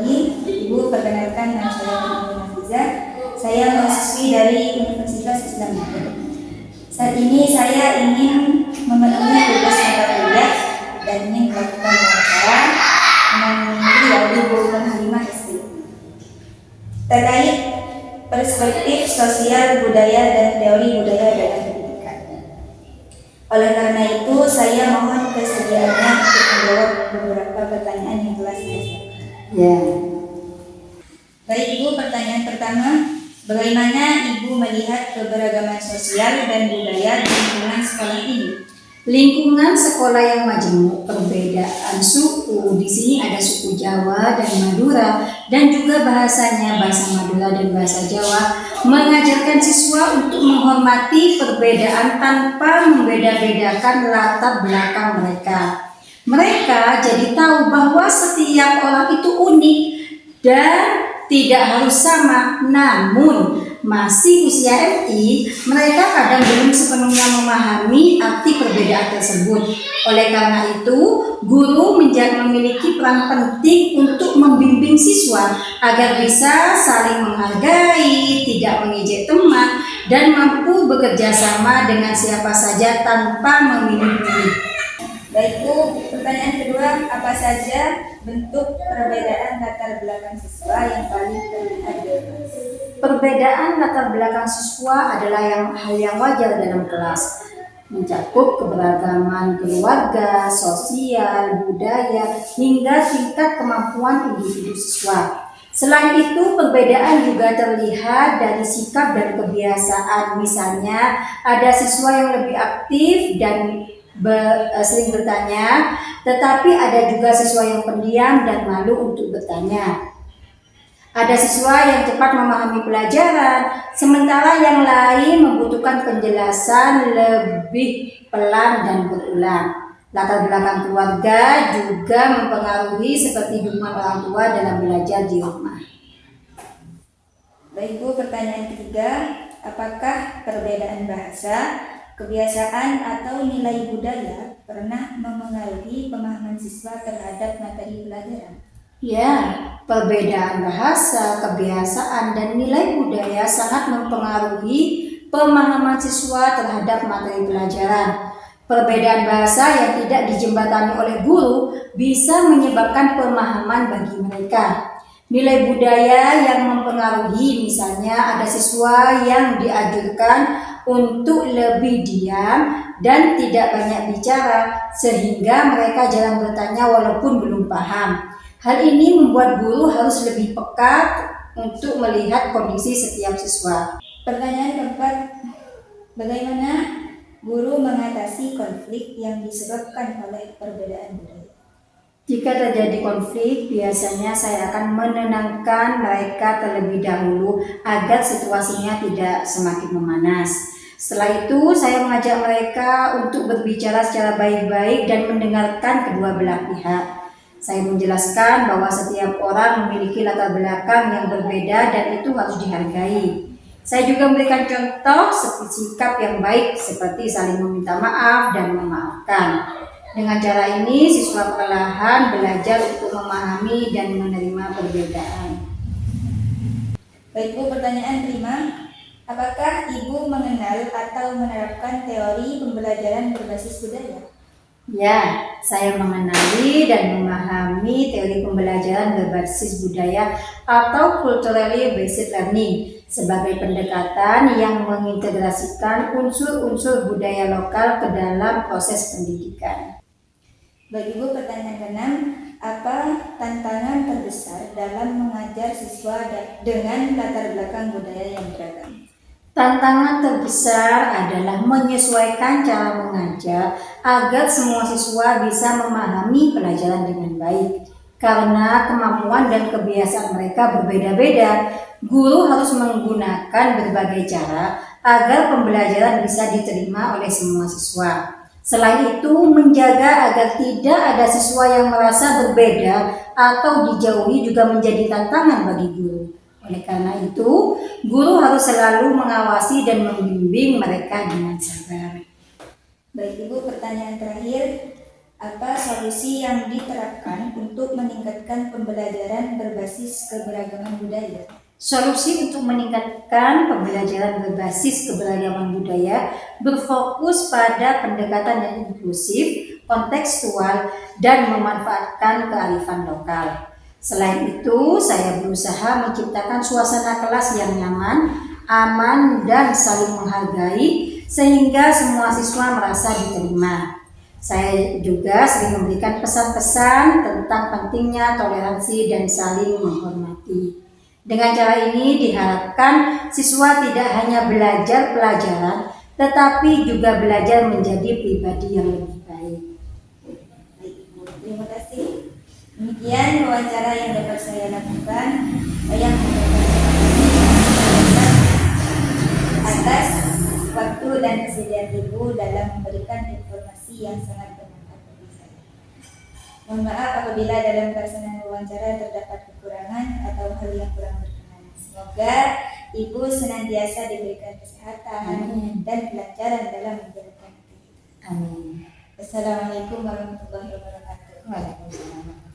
pagi. Ibu, perkenalkan nama saya Ibu Nafiza. Saya mahasiswi dari Universitas Islam Negeri. Saat ini saya ingin memenuhi tugas mata kuliah dan ingin melakukan wawancara dengan beliau Ibu Nurhalimah SPI terkait perspektif sosial budaya dan teori budaya dalam pendidikan. Oleh karena itu, saya mohon kesediaannya untuk menjawab beberapa pertanyaan yang telah saya siapkan. Ya. Baik Ibu, pertanyaan pertama, bagaimana Ibu melihat keberagaman sosial dan budaya di lingkungan sekolah ini? Lingkungan sekolah yang majemuk, perbedaan suku. Di sini ada suku Jawa dan Madura, dan juga bahasanya bahasa Madura dan bahasa Jawa, mengajarkan siswa untuk menghormati perbedaan tanpa membeda-bedakan latar belakang mereka. Mereka jadi tahu bahwa setiap orang itu unik dan tidak harus sama, namun masih usia MI, mereka kadang belum sepenuhnya memahami arti perbedaan tersebut. Oleh karena itu, guru memiliki peran penting untuk membimbing siswa agar bisa saling menghargai, tidak mengejek teman, dan mampu bekerja sama dengan siapa saja tanpa memilih-milih. Baik Bu, pertanyaan kedua, apa saja bentuk perbedaan latar belakang siswa yang paling terlihat di kelas? Perbedaan latar belakang siswa adalah hal yang wajar dalam kelas, mencakup keberagaman keluarga, sosial, budaya, hingga tingkat kemampuan individu siswa. Selain itu, perbedaan juga terlihat dari sikap dan kebiasaan. Misalnya, ada siswa yang lebih aktif dan sering bertanya, tetapi ada juga siswa yang pendiam dan malu untuk bertanya. Ada siswa yang cepat memahami pelajaran, sementara yang lain membutuhkan penjelasan lebih pelan dan berulang. Latar belakang keluarga juga mempengaruhi seperti dukungan orang tua dalam belajar di rumah. Baik Bu, pertanyaan ketiga, apakah perbedaan bahasa, kebiasaan atau nilai budaya pernah memengaruhi pemahaman siswa terhadap materi pelajaran? Ya, perbedaan bahasa, kebiasaan, dan nilai budaya sangat mempengaruhi pemahaman siswa terhadap materi pelajaran. Perbedaan bahasa yang tidak dijembatani oleh guru bisa menyebabkan pemahaman bagi mereka. Nilai budaya yang mempengaruhi, misalnya ada siswa yang dianjurkan untuk lebih diam dan tidak banyak bicara, sehingga mereka jarang bertanya walaupun belum paham. Hal ini membuat guru harus lebih peka untuk melihat kondisi setiap siswa. Pertanyaan keempat, bagaimana guru mengatasi konflik yang disebabkan oleh perbedaan budaya? Jika terjadi konflik, biasanya saya akan menenangkan mereka terlebih dahulu agar situasinya tidak semakin memanas. Setelah itu, saya mengajak mereka untuk berbicara secara baik-baik dan mendengarkan kedua belah pihak. Saya menjelaskan bahwa setiap orang memiliki latar belakang yang berbeda dan itu harus dihargai. Saya juga memberikan contoh sikap yang baik seperti saling meminta maaf dan memaafkan. Dengan cara ini, siswa perlahan belajar untuk memahami dan menerima perbedaan. Baik Bu, pertanyaan kelima, apakah Ibu mengenal atau menerapkan teori pembelajaran berbasis budaya? Ya, saya mengenali dan memahami teori pembelajaran berbasis budaya atau culturally based learning sebagai pendekatan yang mengintegrasikan unsur-unsur budaya lokal ke dalam proses pendidikan. Bagi Ibu, pertanyaan keenam, apa tantangan terbesar dalam mengajar siswa dengan latar belakang budaya yang beragam? Tantangan terbesar adalah menyesuaikan cara mengajar agar semua siswa bisa memahami pelajaran dengan baik. Karena kemampuan dan kebiasaan mereka berbeda-beda, guru harus menggunakan berbagai cara agar pembelajaran bisa diterima oleh semua siswa. Selain itu, menjaga agar tidak ada siswa yang merasa berbeda atau dijauhi juga menjadi tantangan bagi guru. Oleh karena itu, guru harus selalu mengawasi dan membimbing mereka dengan sabar. Baik Ibu, pertanyaan terakhir, Apa solusi yang diterapkan untuk meningkatkan pembelajaran berbasis keberagaman budaya? Solusi untuk meningkatkan pembelajaran berbasis keberagaman budaya berfokus pada pendekatan yang inklusif, kontekstual, dan memanfaatkan kearifan lokal. Selain itu, saya berusaha menciptakan suasana kelas yang nyaman, aman, dan saling menghargai sehingga semua siswa merasa diterima. Saya juga sering memberikan pesan-pesan tentang pentingnya toleransi dan saling menghormati. Dengan cara ini diharapkan siswa tidak hanya belajar pelajaran, tetapi juga belajar menjadi pribadi yang lebih baik. Baik, Ibu. Terima kasih. Demikian wawancara yang dapat saya lakukan. Saya mengucapkan terima kasih atas waktu dan kesediaan Ibu dalam memberikan informasi yang sangat bermanfaat bagi saya. Mohon maaf apabila dalam pelaksanaan wawancara terdapat kekurangan atau hal yang kurang berkenan. Semoga Ibu senantiasa diberikan kesehatan dan kelancaran dalam menjalankan aktivitas. Amin. Assalamualaikum warahmatullahi wabarakatuh. Waalaikumsalam.